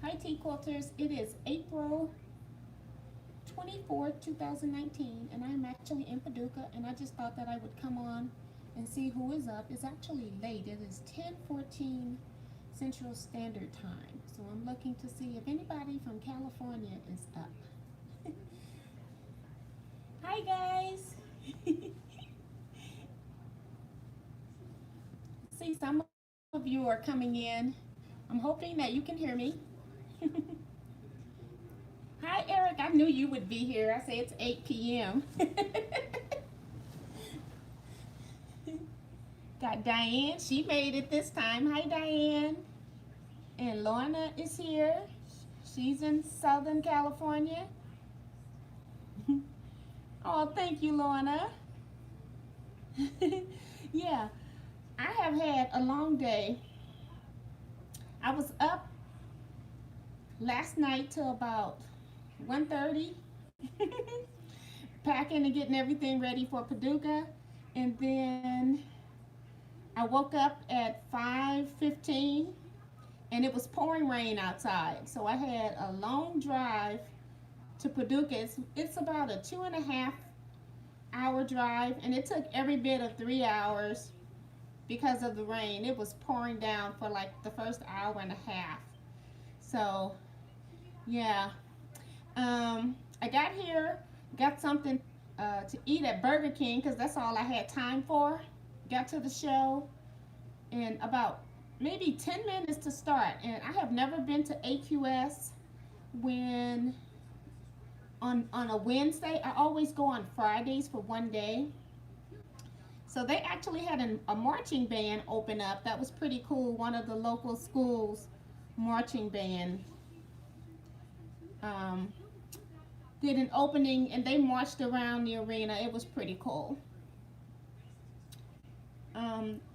Hi Teaquilters, it is April 24th, 2019, and I'm actually in Paducah, and I just thought that I would come on and see who is up. It's actually late. It is 10:14 Central Standard Time, so I'm looking to see if anybody from California is up. Hi guys! See, some of you are coming in. I'm hoping that you can hear me. Hi Eric, I knew you would be here. I say it's 8 p.m. Got Diane. She made it this time. Hi, Diane. And Lorna is here. She's in Southern California. Oh, thank you, Lorna. Yeah, I have had a long day. I was up last night till about 1:30, packing and getting everything ready for Paducah. And then I woke up at 5:15 and it was pouring rain outside. So I had a long drive to Paducah. It's about a 2.5 hour drive, and it took every bit of 3 hours because of the rain. It was pouring down for like the first hour and a half. So yeah, I got here, got something to eat at Burger King because that's all I had time for. Got to the show in about maybe 10 minutes to start, and I have never been to AQS when on a Wednesday. I always go on Fridays for one day. So they actually had a marching band open up. That was pretty cool. One of the local schools marching band um, did an opening, and they marched around the arena. It was pretty cool.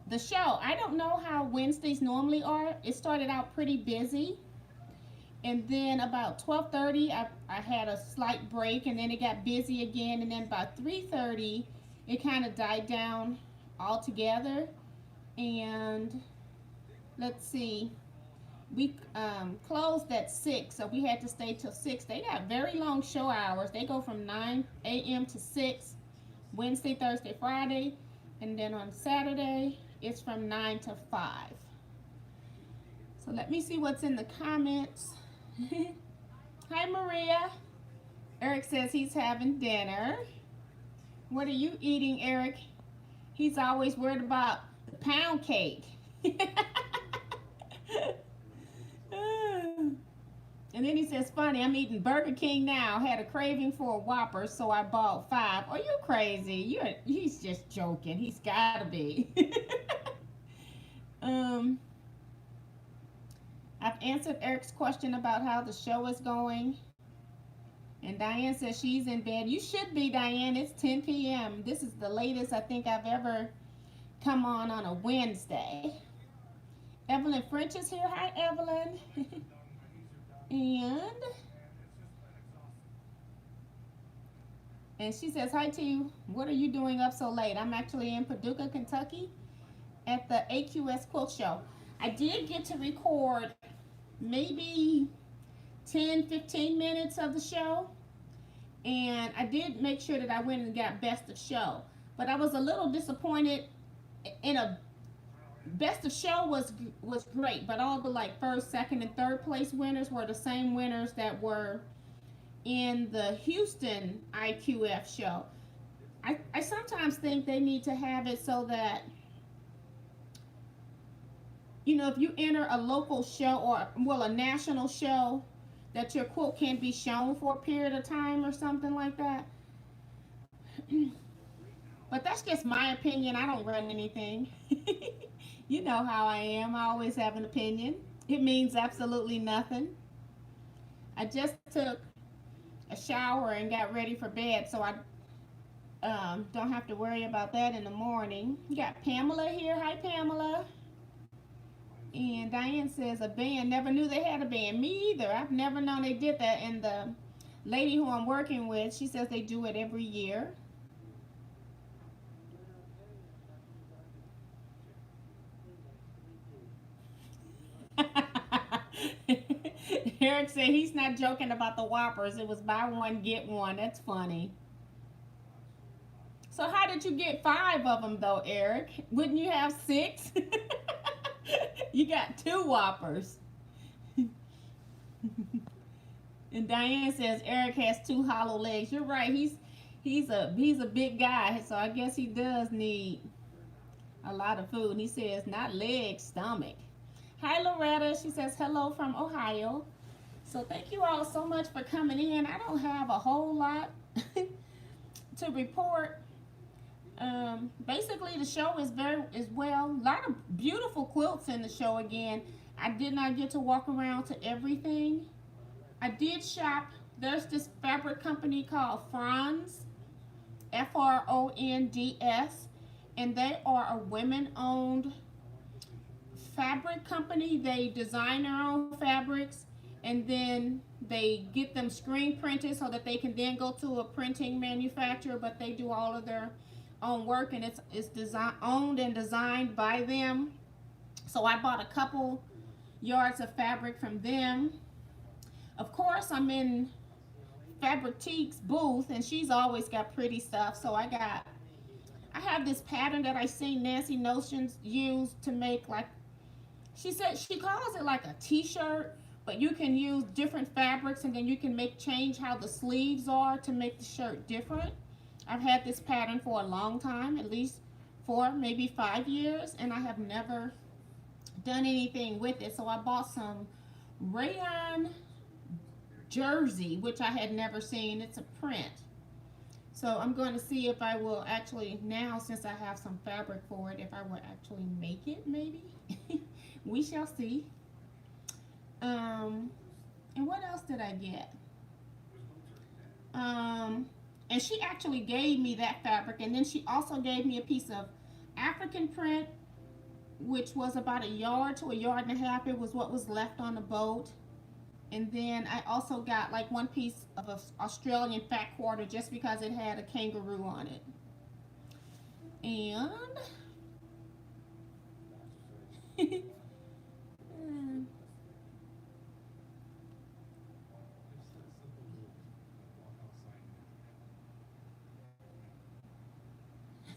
The show, I don't know how Wednesdays normally are. It started out pretty busy, and then about 12:30 I had a slight break, and then it got busy again, and then about 3:30 it kind of died down altogether. And let's see, we closed at 6, so we had to stay till 6. They got very long show hours. They go from 9 a.m. to 6 Wednesday, Thursday, Friday, and then on Saturday it's from 9 to 5. So let me see what's in the comments. Hi Maria. Eric says he's having dinner. What are you eating, Eric? He's always worried about the pound cake. And then he says, funny, I'm eating Burger King now. Had a craving for a Whopper, so I bought 5. Are you crazy? He's just joking. He's gotta be. um, I've answered Eric's question about how the show is going. And Diane says she's in bed. You should be, Diane. It's 10 p.m. This is the latest I think I've ever come on a Wednesday. Evelyn French is here. Hi, Evelyn. and and she says, hi to you. What are you doing up so late? I'm actually in Paducah, Kentucky at the AQS Quilt Show. I did get to record maybe 10-15 minutes of the show, and I did make sure that I went and got best of show, but I was a little disappointed in a best of show was great, but all the like first, second, and third place winners were the same winners that were in the Houston IQF show. I sometimes think they need to have it so that, you know, if you enter a local show or, well, a national show, that your quilt can be shown for a period of time or something like that. But that's just my opinion. I don't run anything. You know how I am. I always have an opinion. It means absolutely nothing. I just took a shower and got ready for bed, so I don't have to worry about that in the morning. You got Pamela here. Hi, Pamela. And Diane says, a band. Never knew they had a band. Me either. I've never known they did that. And the lady who I'm working with, she says they do it every year. Eric said he's not joking about the Whoppers. It was buy one, get one. That's funny. So how did you get 5 of them though, Eric? Wouldn't you have 6? You got 2 Whoppers. And Diane says Eric has 2 hollow legs. You're right. He's a big guy, so I guess he does need a lot of food. And he says not legs, stomach. Hi Loretta. She says hello from Ohio. So thank you all so much for coming in. I don't have a whole lot to report. Basically the show is well. A lot of beautiful quilts in the show again. I did not get to walk around to everything. I did shop. There's this fabric company called Franz, Fronds, and they are a women-owned fabric company. They design their own fabrics, and then they get them screen printed so that they can then go to a printing manufacturer, but they do all of their own work, and it's owned and designed by them. So I bought a couple yards of fabric from them. Of course, I'm in Fabric Teak's booth, and she's always got pretty stuff. So I have this pattern that I seen Nancy Notions use to make, like, she said she calls it like a t-shirt, but you can use different fabrics, and then you can change how the sleeves are to make the shirt different. I've had this pattern for a long time, at least 4, maybe 5 years, and I have never done anything with it. So I bought some rayon jersey, which I had never seen. It's a print. So I'm going to see if I will actually, now since I have some fabric for it, if I will actually make it, maybe. We shall see. And what else did I get? And she actually gave me that fabric, and then she also gave me a piece of African print, which was about 1 yard to 1.5 yards. It was what was left on the boat. And then I also got like 1 piece of Australian fat quarter just because it had a kangaroo on it. And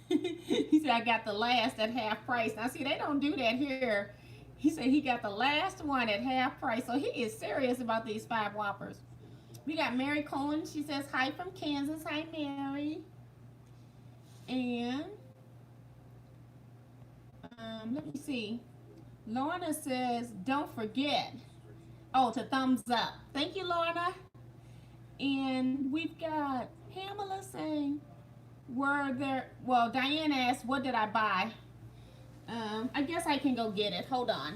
he said I got the last at half price. Now see, they don't do that here. He said he got the last one at half price. So he is serious about these 5 Whoppers. We got Mary Cohen. She says hi from Kansas. Hi, Mary. And let me see. Lorna says don't forget. Oh, to thumbs up. Thank you, Lorna. And we've got Pamela saying, well, Diane asked, what did I buy? I guess I can go get it. Hold on.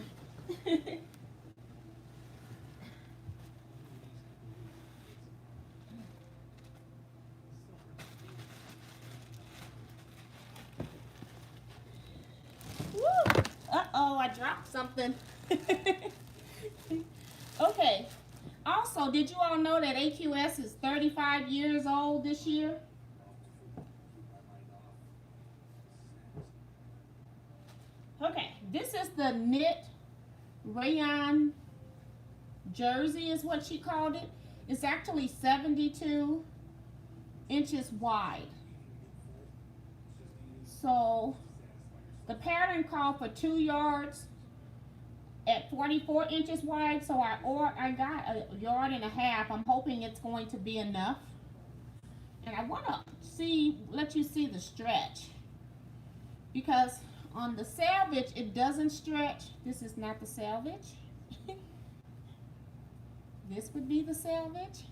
Woo! Uh-oh, I dropped something. Okay. Also, did you all know that AQS is 35 years old this year? Okay, this is the knit rayon jersey is what she called it. It's actually 72 inches wide. So the pattern called for 2 yards at 44 inches wide. So I got 1.5 yards. I'm hoping it's going to be enough. And I want to let you see the stretch, because on the selvage, it doesn't stretch. This is not the selvage. This would be the selvage.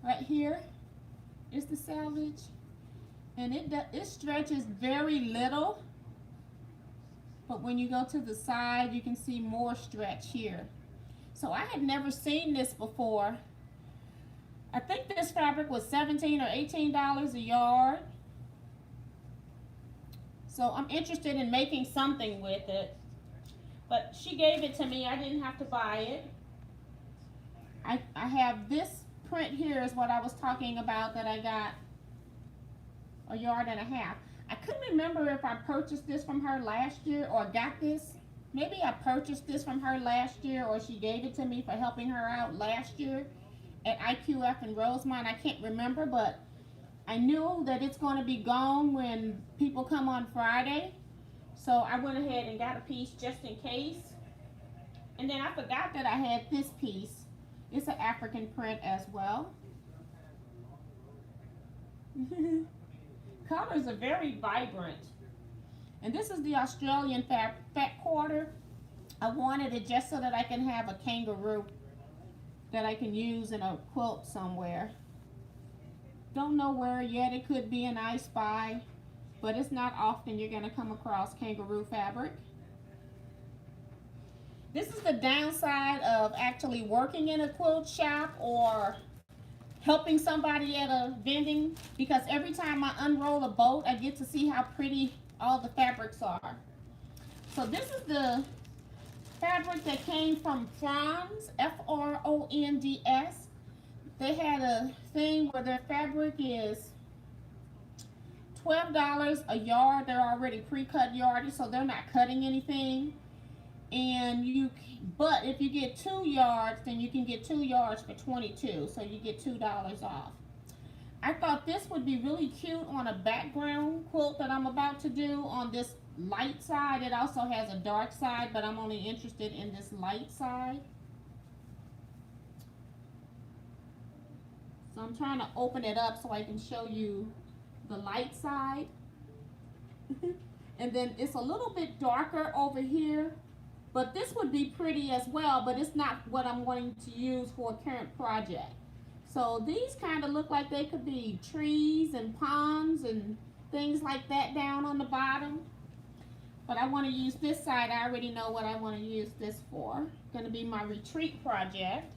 Right here is the selvage. And it stretches very little. But when you go to the side, you can see more stretch here. So I had never seen this before. I think this fabric was $17 or $18 a yard. So I'm interested in making something with it. But she gave it to me. I didn't have to buy it. I have this print here is what I was talking about that I got 1.5 yards. I couldn't remember if I purchased this from her last year or got this Maybe I purchased this from her last year, or she gave it to me for helping her out last year at IQF in Rosemont. I can't remember, but I knew that it's going to be gone when people come on Friday. So I went ahead and got a piece just in case. And then I forgot that I had this piece. It's an African print as well. Colors are very vibrant. And this is the Australian fat quarter. I wanted it just so that I can have a kangaroo that I can use in a quilt somewhere. Don't know where yet. It could be an I Spy, but it's not often you're going to come across kangaroo fabric. This is the downside of actually working in a quilt shop or helping somebody at a vending, because every time I unroll a boat, I get to see how pretty all the fabrics are. So this is the fabric that came from Fronds, Fronds. They had a thing where their fabric is $12 a yard. They're already pre-cut yardage, so they're not cutting anything. And but if you get 2 yards, then you can get 2 yards for $22, so you get $2 off. I thought this would be really cute on a background quilt that I'm about to do on this light side. It also has a dark side, but I'm only interested in this light side. So I'm trying to open it up so I can show you the light side. And then it's a little bit darker over here, but this would be pretty as well, but it's not what I'm wanting to use for a current project. So these kind of look like they could be trees and ponds and things like that down on the bottom. But I want to use this side. I already know what I want to use this for. Going to be my retreat project.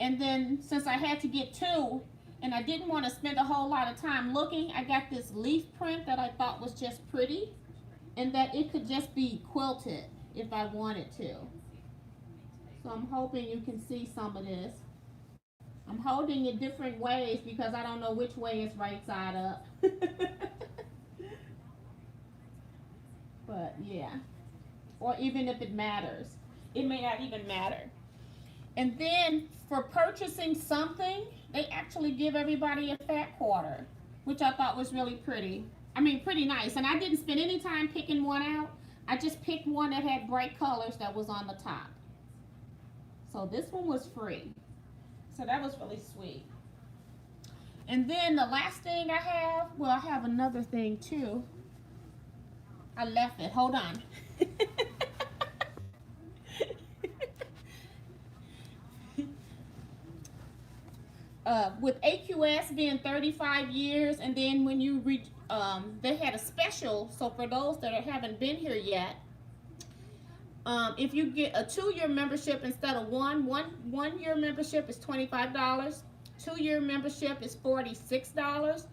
And then since I had to get 2 and I didn't want to spend a whole lot of time looking, I got this leaf print that I thought was just pretty and that it could just be quilted if I wanted to. So I'm hoping you can see some of this. I'm holding it different ways because I don't know which way is right side up. But yeah, or even if it matters, it may not even matter. And then for purchasing something, they actually give everybody a fat quarter, which I thought was really pretty. I mean, pretty nice. And I didn't spend any time picking one out. I just picked one that had bright colors that was on the top. So this one was free. So that was really sweet. And then the last thing I have, well, I have another thing too. I left it. Hold on. With AQS being 35 years, and then when you reach, they had a special. So for those that haven't been here yet, if you get a 2-year membership instead of one year membership is $25. 2-year membership is $46.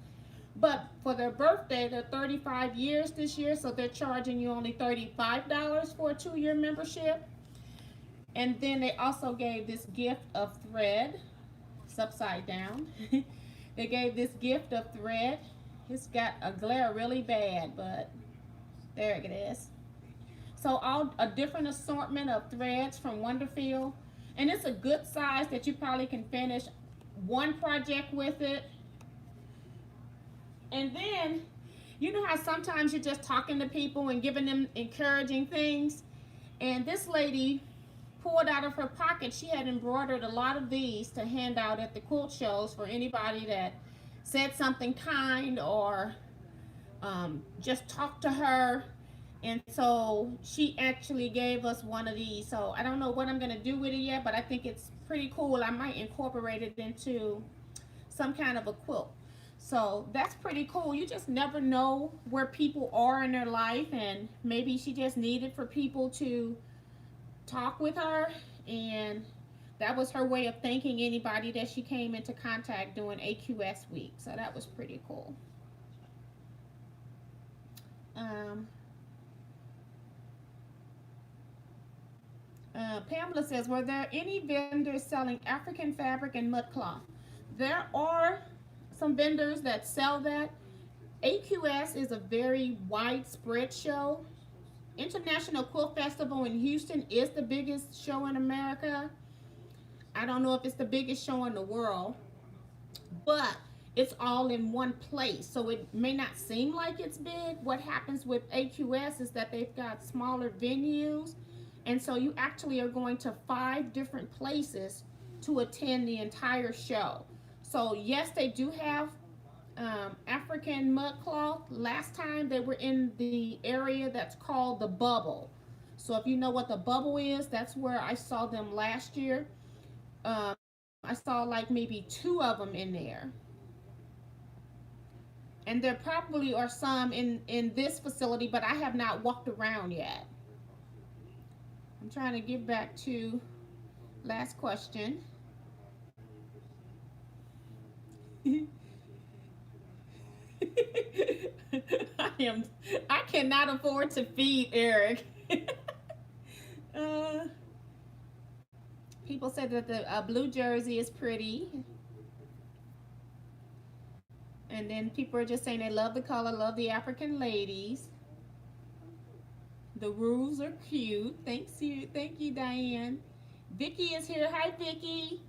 But for their birthday, they're 35 years this year, so they're charging you only $35 for a 2-year membership. And then they also gave this gift of thread. It's upside down. They gave this gift of thread. It's got a glare really bad, but there it is. So a different assortment of threads from Wonderfield. And it's a good size that you probably can finish one project with it. And then, you know how sometimes you're just talking to people and giving them encouraging things? And this lady pulled out of her pocket, she had embroidered a lot of these to hand out at the quilt shows for anybody that said something kind or just talked to her. And so she actually gave us one of these. So I don't know what I'm going to do with it yet, but I think it's pretty cool. I might incorporate it into some kind of a quilt. So that's pretty cool. You just never know where people are in their life, and maybe she just needed for people to talk with her, and that was her way of thanking anybody that she came into contact during AQS week. So that was pretty cool. Pamela says, were there any vendors selling African fabric and mud cloth? There are some vendors that sell that. AQS is a very widespread show. International Quilt Festival in Houston is the biggest show in America. I don't know if it's the biggest show in the world, but it's all in one place. So it may not seem like it's big. What happens with AQS is that they've got smaller venues. And so you actually are going to 5 different places to attend the entire show. So yes, they do have African mud cloth. Last time they were in the area that's called the Bubble. So if you know what the Bubble is, that's where I saw them last year. I saw like maybe 2 of them in there. And there probably are some in this facility, but I have not walked around yet. I'm trying to get back to last question. I cannot afford to feed Eric. uh, People said that the blue jersey is pretty. And then people are just saying they love the color, love the African ladies. The rules are cute. Thank you, Diane. Vicky is here. Hi, Vicky.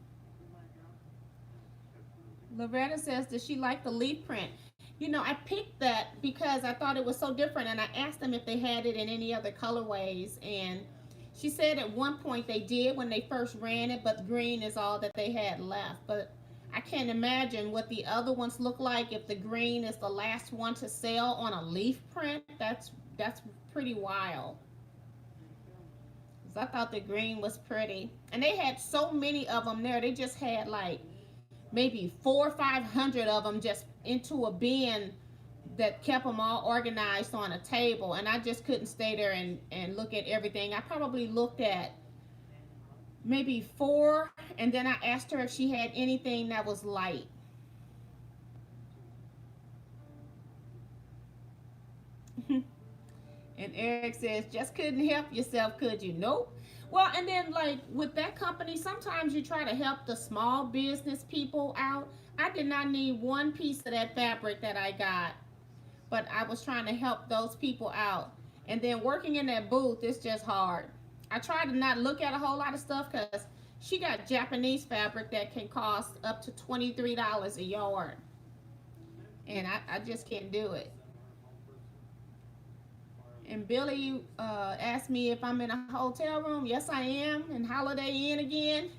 Loretta says, does she like the leaf print? You know, I picked that because I thought it was so different, and I asked them if they had it in any other colorways, and she said at one point they did when they first ran it, but green is all that they had left. But I can't imagine what the other ones look like if the green is the last one to sell on a leaf print. That's pretty wild. I thought the green was pretty, and they had so many of them there. They just had like maybe 400 or 500 of them just into a bin that kept them all organized on a table, and I just couldn't stay there and look at everything. I probably looked at maybe 4, and then I asked her if she had anything that was light. And Eric says, just couldn't help yourself, could you? Nope. Well, and then like with that company, sometimes you try to help the small business people out. I did not need one piece of that fabric that I got, but I was trying to help those people out. And then working in that booth, it's just hard. I try to not look at a whole lot of stuff because she got Japanese fabric that can cost up to $23 a yard. And I just can't do it. And Billy asked me if I'm in a hotel room. Yes, I am, in Holiday Inn again.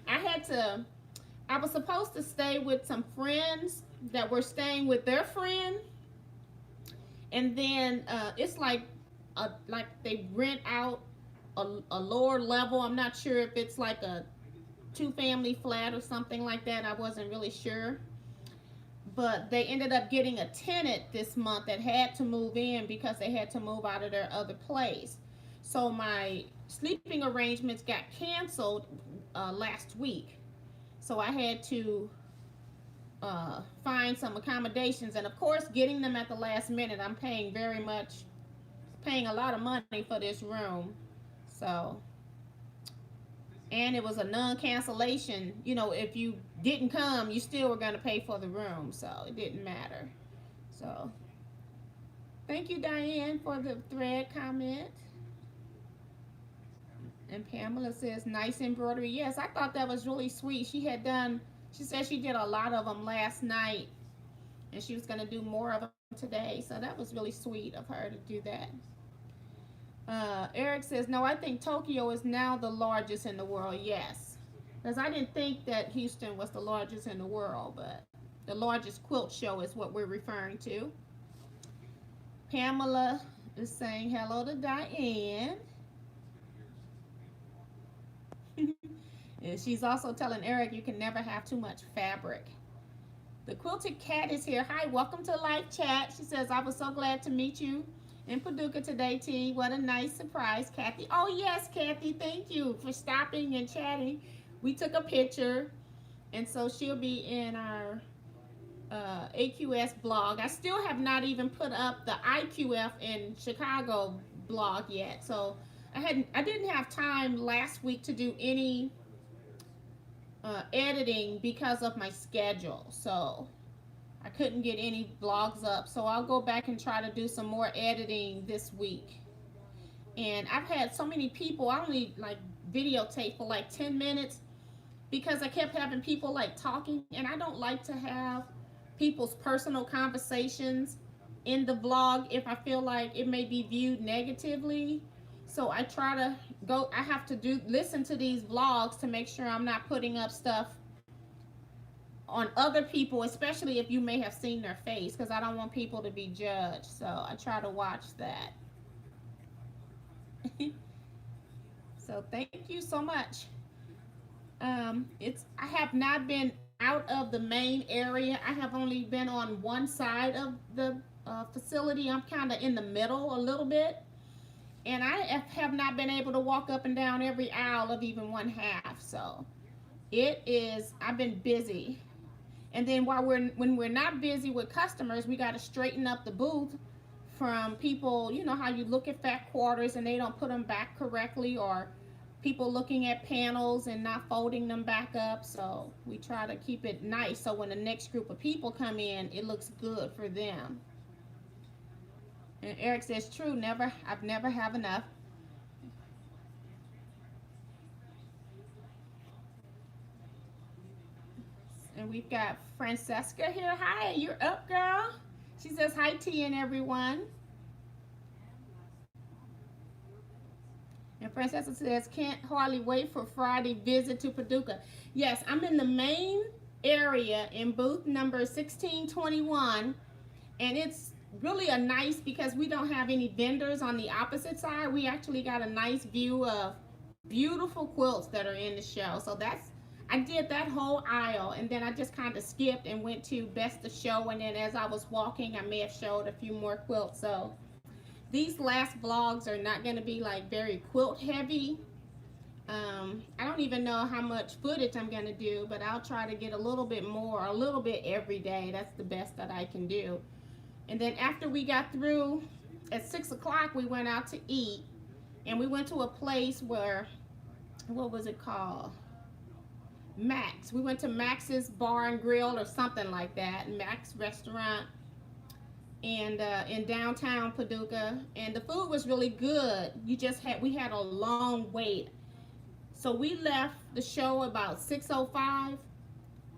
I was supposed to stay with some friends that were staying with their friend. And then it's like they rent out a lower level. I'm not sure if it's like a 2-family flat or something like that. I wasn't really sure. But they ended up getting a tenant this month that had to move in because they had to move out of their other place. So my sleeping arrangements got canceled last week. So I had to find some accommodations. And of course, getting them at the last minute, I'm paying a lot of money for this room. So, and it was a non-cancellation. You know, if you didn't come, you still were going to pay for the room. So it didn't matter. So thank you, Diane, for the thread comment. And Pamela says, nice embroidery. Yes, I thought that was really sweet. She said she did a lot of them last night, and she was going to do more of them today. So that was really sweet of her to do that. Eric says, no, I think Tokyo is now the largest in the world. Yes, because I didn't think that Houston was the largest in the world, but the largest quilt show is what we're referring to. Pamela is saying hello to Diane. And she's also telling Eric you can never have too much fabric. The Quilted Cat is here. Hi, welcome to Live Chat. She says, I was so glad to meet you in Paducah today, T. What a nice surprise, Kathy. Oh, yes, Kathy, thank you for stopping and chatting. We took a picture, and so she'll be in our AQS blog. I still have not even put up the IQF in Chicago blog yet, so I didn't have time last week to do any editing because of my schedule. So I couldn't get any vlogs up, so I'll go back and try to do some more editing this week. And I've had so many people, I only like videotape for like 10 minutes because I kept having people like talking, and I don't like to have people's personal conversations in the vlog if I feel like it may be viewed negatively. So I try to go, I have to listen to these vlogs to make sure I'm not putting up stuff on other people, especially if you may have seen their face, because I don't want people to be judged. So I try to watch that. So thank you so much. I have not been out of the main area. I have only been on one side of the facility. I'm kind of in the middle a little bit, and I have not been able to walk up and down every aisle of even one half. So it is. I've been busy, and then when we're not busy with customers, we got to straighten up the booth from people. You know how you look at fat quarters and they don't put them back correctly, or people looking at panels and not folding them back up. So we try to keep it nice so when the next group of people come in, it looks good for them. And Eric says, true, I've never have enough. And we've got Francesca here. Hi, you're up, girl. She says, hi, T and everyone. And Francesca says, can't hardly wait for Friday visit to Paducah. Yes, I'm in the main area in booth number 1621. And it's really a nice, because we don't have any vendors on the opposite side. We actually got a nice view of beautiful quilts that are in the show. So I did that whole aisle, and then I just kind of skipped and went to best of show. And then as I was walking, I may have showed a few more quilts. So these last vlogs are not going to be like very quilt heavy. I don't even know how much footage I'm going to do, but I'll try to get a little bit more, a little bit every day. That's the best that I can do. And then after we got through, at 6 o'clock, we went out to eat. And we went to a place where, what was it called? Max. We went to Max's Bar and Grill or something like that. Max Restaurant. And in downtown Paducah, and the food was really good. We had a long wait, so we left the show about 6:05,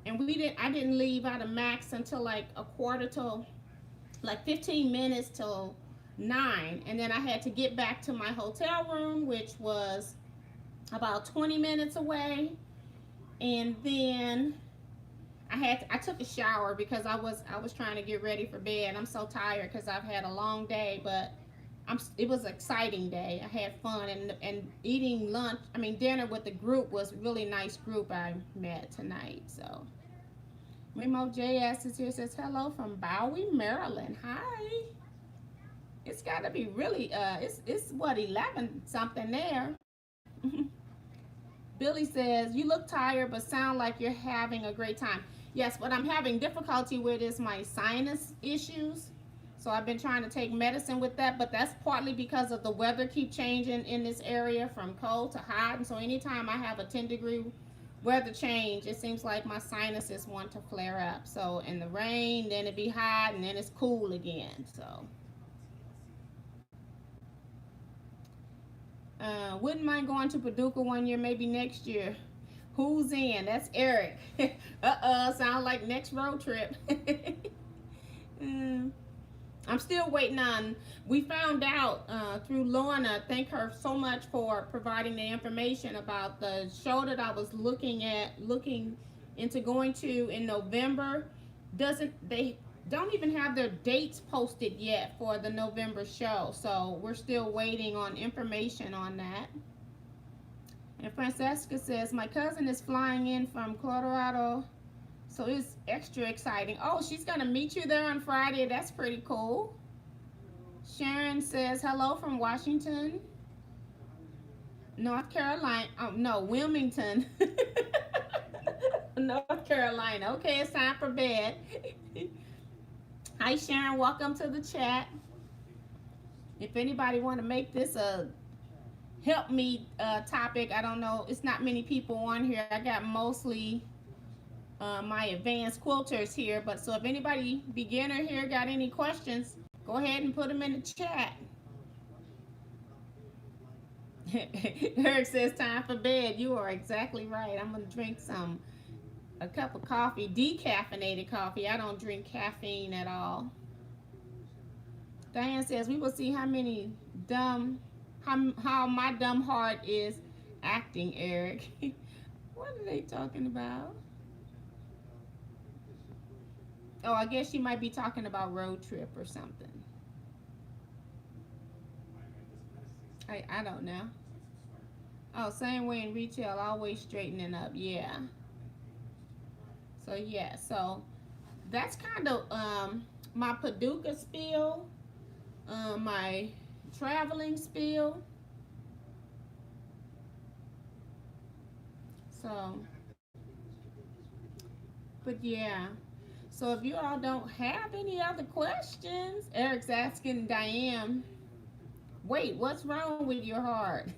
and I didn't leave out of Max until like a quarter till, like 15 minutes till 9, and then I had to get back to my hotel room, which was about 20 minutes away, and then I took a shower because I was trying to get ready for bed. I'm so tired because I've had a long day, but it was an exciting day. I had fun, and eating dinner with the group was a really nice group I met tonight. So Remo JS is here, says hello from Bowie, Maryland. Hi. It's got to be really it's what, 11 something there. Billy says, you look tired but sound like you're having a great time. Yes, what I'm having difficulty with is my sinus issues. So I've been trying to take medicine with that, but that's partly because of the weather keep changing in this area from cold to hot. And so anytime I have a 10-degree weather change, it seems like my sinuses want to flare up. So in the rain, then it be hot, and then it's cool again. So wouldn't mind going to Paducah one year, maybe next year. Who's in? That's Eric. Sound like next road trip. I'm still waiting on, we found out through Lorna, thank her so much for providing the information about the show that I was looking into going to in November. They don't even have their dates posted yet for the November show, so we're still waiting on information on that. And Francesca says, my cousin is flying in from Colorado, so it's extra exciting. Oh, she's going to meet you there on Friday. That's pretty cool. Sharon says, hello from Washington, North Carolina. Oh, no, Wilmington. North Carolina. Okay, it's time for bed. Hi, Sharon. Welcome to the chat. If anybody want to make this a help me topic, I don't know, it's not many people on here. I got mostly my advanced quilters here. But so if anybody beginner here got any questions, go ahead and put them in the chat. Eric says time for bed. You are exactly right. I'm gonna drink a cup of coffee, decaffeinated coffee. I don't drink caffeine at all. Diane says we will see how many dumb how my dumb heart is acting, Eric. What are they talking about? Oh, I guess she might be talking about road trip or something. I don't know. Oh, same way in retail, always straightening up. Yeah. So yeah, so that's kind of my Paducah spiel, my traveling spiel. So, but yeah. So if you all don't have any other questions, Eric's asking Diane, wait, what's wrong with your heart?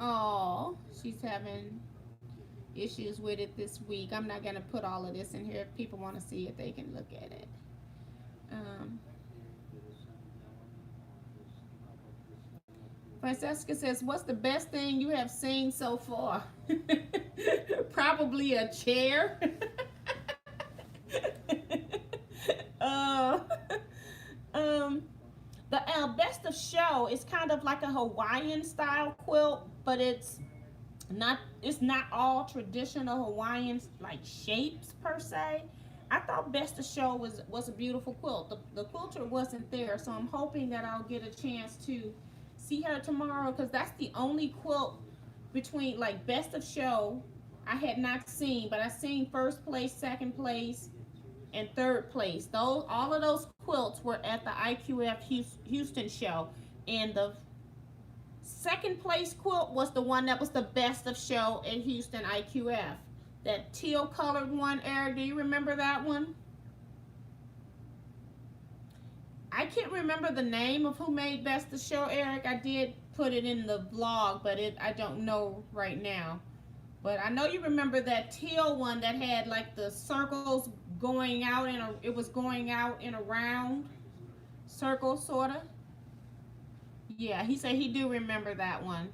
Oh, she's having issues with it this week. I'm not going to put all of this in here. If people want to see it, they can look at it. Um, Francesca says, what's the best thing you have seen so far? Probably a chair. uh, um, the best of show is kind of like a Hawaiian style quilt, but it's not all traditional Hawaiian like shapes per se. I thought Best of Show was a beautiful quilt. The quilter wasn't there, so I'm hoping that I'll get a chance to see her tomorrow because that's the only quilt between like Best of Show I had not seen, but I seen first place, second place, and third place. Those all of those quilts were at the IQF Houston show, and the second place quilt was the one that was the best of show in Houston IQF. That teal colored one, Eric, do you remember that one? I can't remember the name of who made best of show, Eric. I did put it in the vlog, but I don't know right now. But I know you remember that teal one that had like the circles going out it was going out in a round circle sorta. Yeah, he said he do remember that one.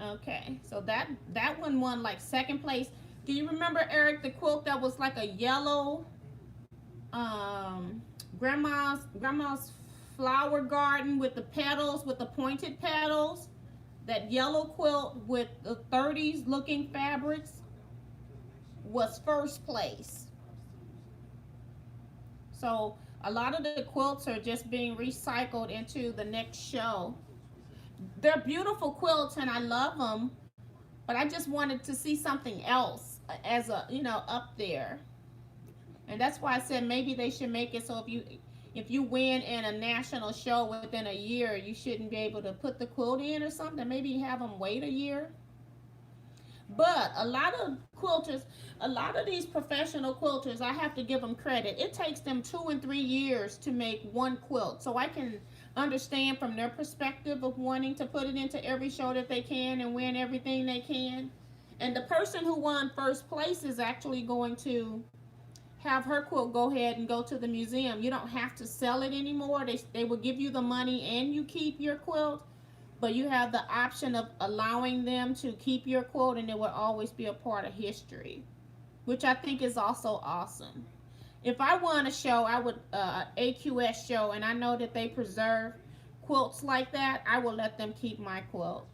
Okay, so that one won like second place. Do you remember, Eric, the quilt that was like a yellow um grandma's flower garden with the petals, with the pointed petals? That yellow quilt with the 30s looking fabrics was first place. So a lot of the quilts are just being recycled into the next show. They're beautiful quilts and I love them, but I just wanted to see something else as a, up there. And that's why I said maybe they should make it so if you win in a national show within a year, you shouldn't be able to put the quilt in or something. Maybe have them wait a year. But a lot of quilters, a lot of these professional quilters, I have to give them credit. It takes them 2 and 3 years to make one quilt. So I can understand from their perspective of wanting to put it into every show that they can and win everything they can. And the person who won first place is actually going to have her quilt go ahead and go to the museum. You don't have to sell it anymore. They will give you the money and you keep your quilt, but you have the option of allowing them to keep your quilt and it will always be a part of history, which I think is also awesome. If I won a show, I would AQS show, and I know that they preserve quilts like that, I will let them keep my quilt.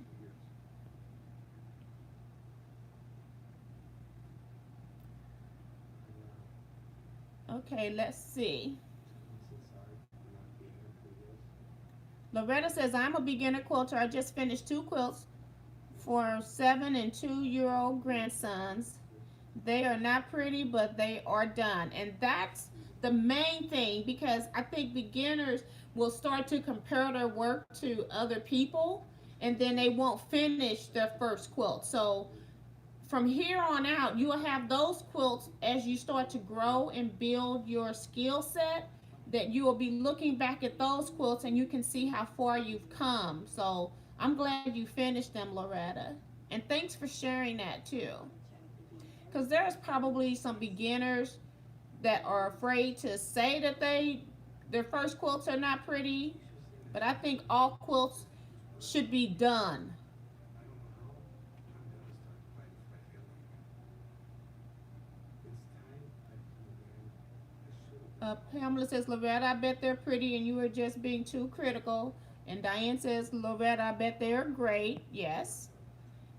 Okay, let's see. Loretta says, I'm a beginner quilter. I just finished 2 quilts for 7 and 2-year-old grandsons. They are not pretty, but they are done. And that's the main thing, because I think beginners will start to compare their work to other people, and then they won't finish their first quilt. So from here on out, you will have those quilts as you start to grow and build your skill set, that you will be looking back at those quilts and you can see how far you've come. So I'm glad you finished them, Loretta. And thanks for sharing that too. Because there's probably some beginners that are afraid to say that their first quilts are not pretty, but I think all quilts should be done. Pamela says, Loretta, I bet they're pretty and you are just being too critical. And Diane says, Loretta, I bet they're great. Yes.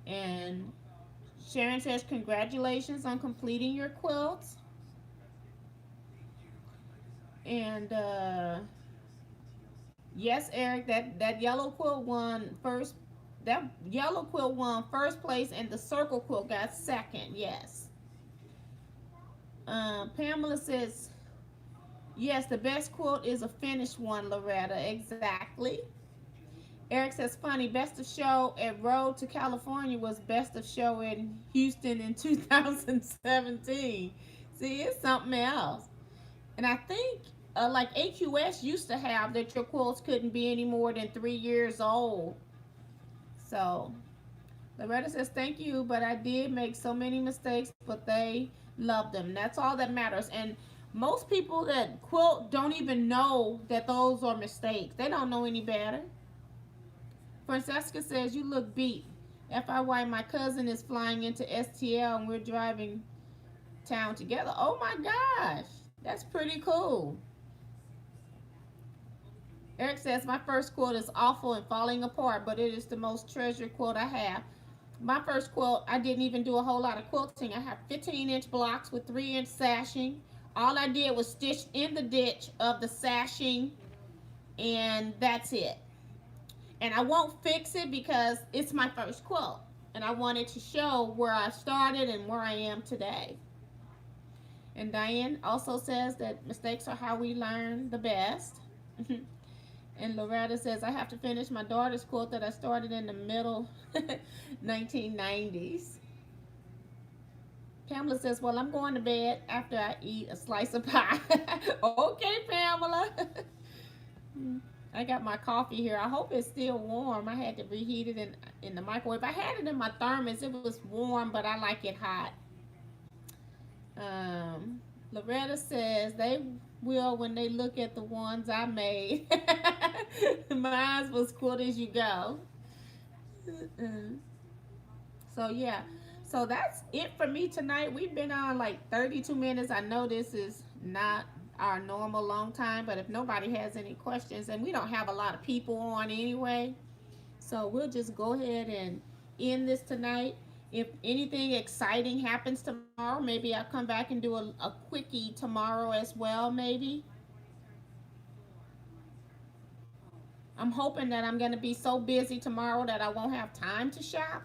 And Sharon says, congratulations on completing your quilts. And yes, Eric, that yellow quilt won first. That yellow quilt won first place, and the circle quilt got second. Yes. Pamela says, yes, the best quilt is a finished one, Loretta. Exactly. Eric says, funny, best of show at Road to California was best of show in Houston in 2017. See, it's something else. And I think like AQS used to have that your quilts couldn't be any more than 3 years old. So Loretta says, thank you, but I did make so many mistakes, but they loved them. That's all that matters. And most people that quilt don't even know that those are mistakes. They don't know any better. Francesca says, you look beat. FIY, my cousin is flying into STL and we're driving town together. Oh my gosh, that's pretty cool. Eric says, my first quilt is awful and falling apart, but it is the most treasured quilt I have. My first quilt, I didn't even do a whole lot of quilting. I have 15-inch blocks with 3-inch sashing. All I did was stitch in the ditch of the sashing, and that's it. And I won't fix it because it's my first quilt. And I wanted to show where I started and where I am today. And Diane also says that mistakes are how we learn the best. And Loretta says, I have to finish my daughter's quilt that I started in the middle 1990s. Pamela says, well, I'm going to bed after I eat a slice of pie. Okay, Pamela. I got my coffee here. I hope it's still warm. I had to reheat it in the microwave. I had it in my thermos. It was warm, but I like it hot. Loretta says they will when they look at the ones I made. Mine was Quilt As You Go. So yeah, so that's it for me tonight. We've been on like 32 minutes. I know this is not our normal long time, but if nobody has any questions, and we don't have a lot of people on anyway, so we'll just go ahead and end this tonight. If anything exciting happens tomorrow, maybe I'll come back and do a quickie tomorrow as well, maybe. I'm hoping that I'm going to be so busy tomorrow that I won't have time to shop.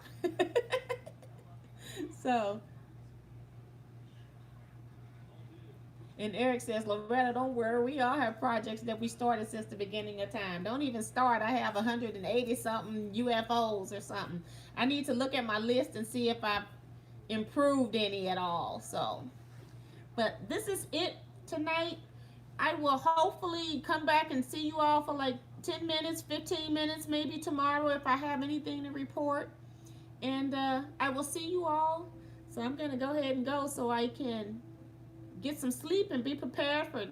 So, and Eric says, Loretta, don't worry. We all have projects that we started since the beginning of time. Don't even start. I have 180 something UFOs or something. I need to look at my list and see if I've improved any at all. So, but this is it tonight. I will hopefully come back and see you all for like 10 minutes, 15 minutes, maybe tomorrow if I have anything to report. And I will see you all. So I'm going to go ahead and go so I can get some sleep and be prepared for